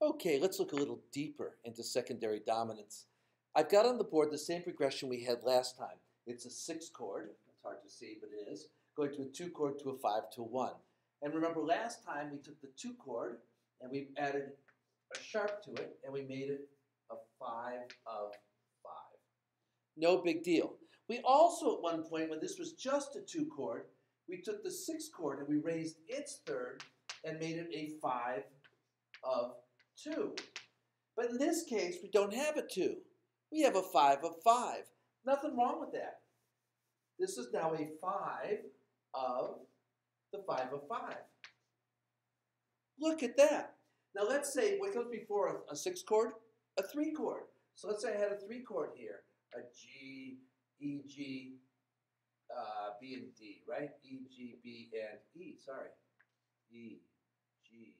Okay, let's look a little deeper into secondary dominance. I've got on the board the same progression we had last time. It's a 6 chord, it's hard to see, but it is, going to a 2 chord to a 5 to a 1. And remember last time we took the 2 chord and we added a sharp to it and we made it a 5 of 5. No big deal. We also at one point, when this was just a 2 chord, we took the 6 chord and we raised its third and made it a 5 of 2. But in this case, we don't have a 2. We have a 5 of 5. Nothing wrong with that. This is now a 5 of the 5 of 5. Look at that. Now let's say, what comes before a 6 chord? A 3 chord. So let's say I had a 3 chord here. A G, E, G, B, and D, right? E, G, B, and E, sorry. E, G,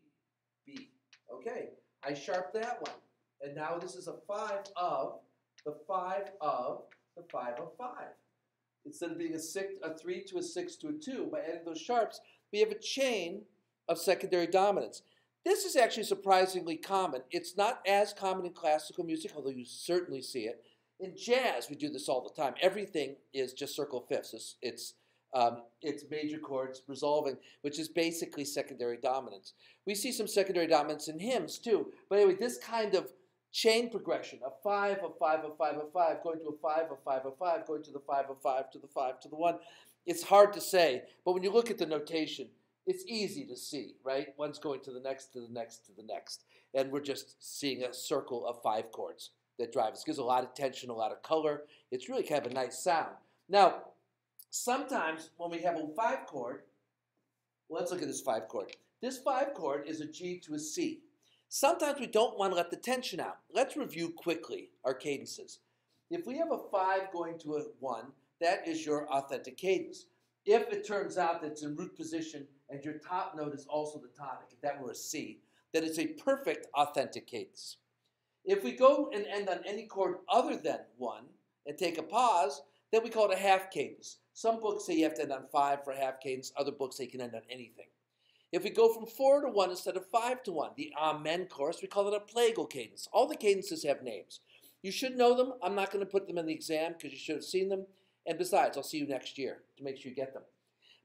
B. Okay, I sharp that one. And now this is a 5 of the 5 of the 5 of 5. Instead of being a 3 to a 6 to a 2, by adding those sharps, we have a chain of secondary dominance. This is actually surprisingly common. It's not as common in classical music, although you certainly see it. In jazz, we do this all the time. Everything is just circle fifths. It's major chords resolving, which is basically secondary dominance. We see some secondary dominance in hymns too. But anyway, this kind of chain progression, a 5 of 5 of 5 of 5, going to a 5 of 5 of 5, going to the 5 of 5 to the 5 to the 1. It's hard to say, but when you look at the notation, it's easy to see, right? One's going to the next, to the next, to the next. And we're just seeing a circle of 5 chords that drive us. It gives a lot of tension, a lot of color. It's really kind of a nice sound. Now, sometimes when we have a 5 chord, well, let's look at this 5 chord. This 5 chord is a G to a C. Sometimes we don't want to let the tension out. Let's review quickly our cadences. If we have a 5 going to a 1, that is your authentic cadence. If it turns out that it's in root position and your top note is also the tonic, if that were a C, then it's a perfect authentic cadence. If we go and end on any chord other than 1 and take a pause, then we call it a half cadence. Some books say you have to end on 5 for a half cadence. Other books say you can end on anything. If we go from 4 to 1 instead of 5 to 1, the Amen chorus, we call it a plagal cadence. All the cadences have names. You should know them. I'm not going to put them in the exam because you should have seen them. And besides, I'll see you next year to make sure you get them.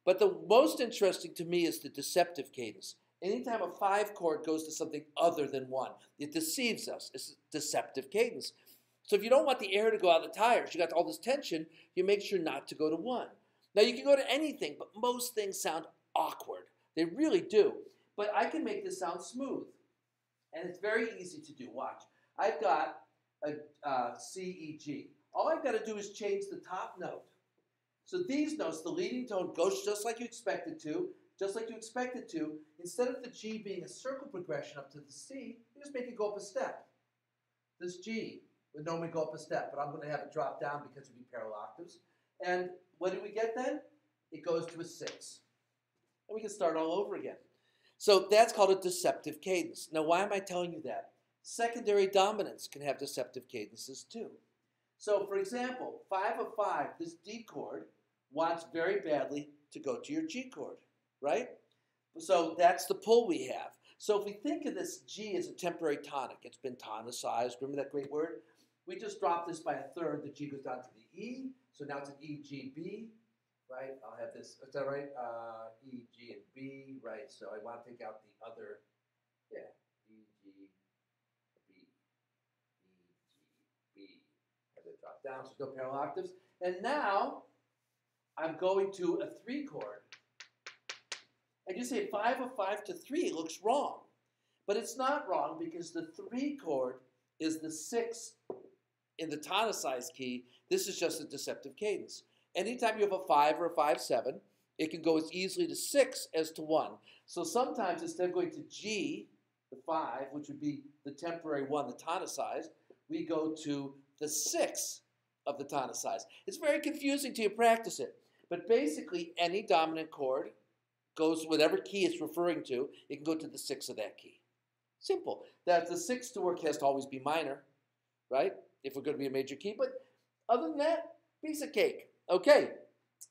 But the most interesting to me is the deceptive cadence. Anytime a 5 chord goes to something other than 1, it deceives us. It's a deceptive cadence. So if you don't want the air to go out of the tires, you got all this tension, you make sure not to go to 1. Now you can go to anything, but most things sound awkward. They really do. But I can make this sound smooth. And it's very easy to do. Watch. I've got a C, E, G. All I've got to do is change the top note. So these notes, the leading tone goes just like you expect it to, just like you expect it to. Instead of the G being a circle progression up to the C, you just make it go up a step. This G would normally go up a step, but I'm going to have it drop down because it would be parallel octaves. And what do we get then? It goes to a 6. And we can start all over again. So that's called a deceptive cadence. Now, why am I telling you that? Secondary dominance can have deceptive cadences too. So, for example, 5 of 5, this D chord, wants very badly to go to your G chord, right? So that's the pull we have. So if we think of this G as a temporary tonic, it's been tonicized, remember that great word? We just drop this by a third, the G goes down to the E, so now it's an E, G, B, right? I'll have this, is that right? E, G, and B, right? So I want to take out the other, yeah, E, G, B, E, G, B. Have it drop down, so no parallel octaves. And now I'm going to a 3 chord. And you say 5 of 5 to 3 looks wrong. But it's not wrong because the 3 chord is the 6 in the tonicized key. This is just a deceptive cadence. Anytime you have a 5 or a 5-7, it can go as easily to 6 as to 1. So sometimes instead of going to G, the 5, which would be the temporary 1, the tonicized, we go to the 6 of the tonicized. It's very confusing till you practice it. But basically, any dominant chord goes whatever key it's referring to, it can go to the 6 of that key. Simple. That the 6 to work has to always be minor, right? If we're going to be a major key. But other than that, piece of cake. Okay.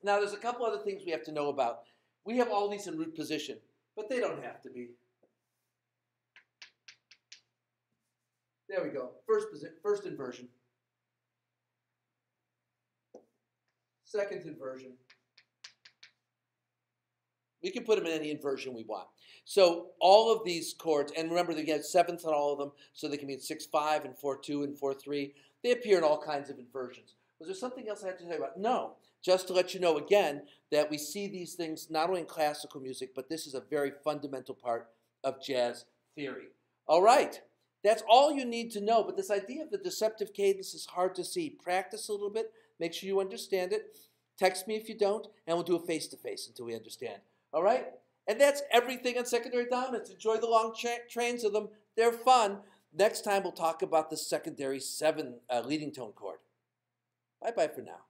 Now there's a couple other things we have to know about. We have all these in root position, but they don't have to be. There we go. First inversion. Second inversion. We can put them in any inversion we want. So all of these chords, and remember they get sevenths on all of them, so they can be in 6-5 and 4-2 and 4-3. They appear in all kinds of inversions. Was there something else I had to tell you about? No. Just to let you know again that we see these things not only in classical music, but this is a very fundamental part of jazz theory. All right. That's all you need to know. But this idea of the deceptive cadence is hard to see. Practice a little bit. Make sure you understand it. Text me if you don't, and we'll do a face-to-face until we understand. All right? And that's everything on secondary dominants. Enjoy the long trains of them. They're fun. Next time we'll talk about the secondary 7 leading tone chord. Bye-bye for now.